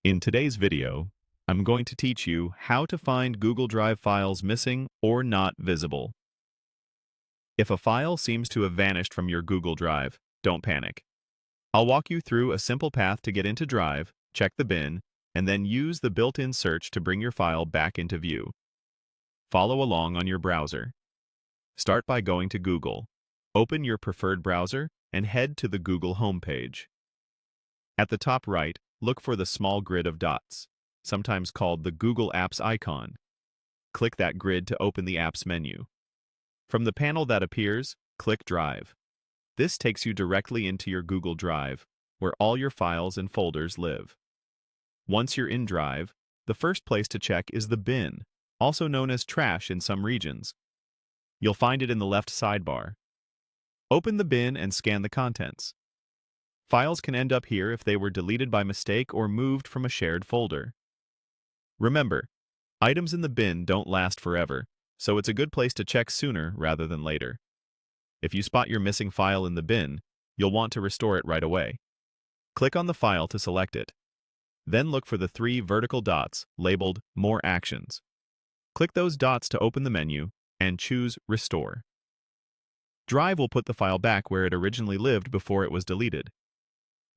In today's video, I'm going to teach you how to find Google Drive files missing or not visible. If a file seems to have vanished from your Google Drive, don't panic. I'll walk you through a simple path to get into Drive, check the bin, and then use the built-in search to bring your file back into view. Follow along on your browser. Start by going to Google. Open your preferred browser and head to the Google homepage. At the top right, look for the small grid of dots, sometimes called the Google Apps icon. Click that grid to open the Apps menu. From the panel that appears, click Drive. This takes you directly into your Google Drive, where all your files and folders live. Once you're in Drive, the first place to check is the bin, also known as trash in some regions. You'll find it in the left sidebar. Open the bin and scan the contents. Files can end up here if they were deleted by mistake or moved from a shared folder. Remember, items in the bin don't last forever, so it's a good place to check sooner rather than later. If you spot your missing file in the bin, you'll want to restore it right away. Click on the file to select it. Then look for the 3 vertical dots labeled More Actions. Click those dots to open the menu and choose Restore. Drive will put the file back where it originally lived before it was deleted.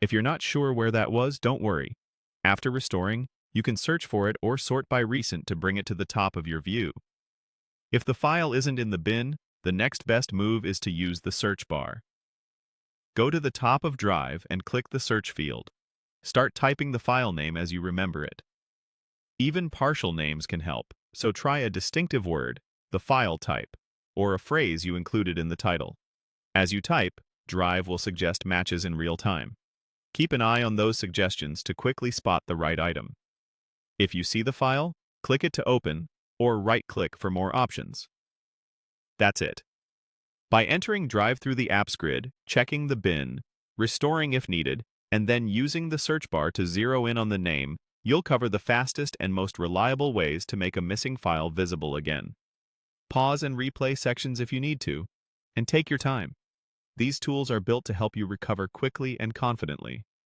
If you're not sure where that was, don't worry. After restoring, you can search for it or sort by recent to bring it to the top of your view. If the file isn't in the bin, the next best move is to use the search bar. Go to the top of Drive and click the search field. Start typing the file name as you remember it. Even partial names can help, so try a distinctive word, the file type, or a phrase you included in the title. As you type, Drive will suggest matches in real time. Keep an eye on those suggestions to quickly spot the right item. If you see the file, click it to open, or right-click for more options. That's it. By entering Drive through the Apps grid, checking the bin, restoring if needed, and then using the search bar to zero in on the name, you'll cover the fastest and most reliable ways to make a missing file visible again. Pause and replay sections if you need to, and take your time. These tools are built to help you recover quickly and confidently.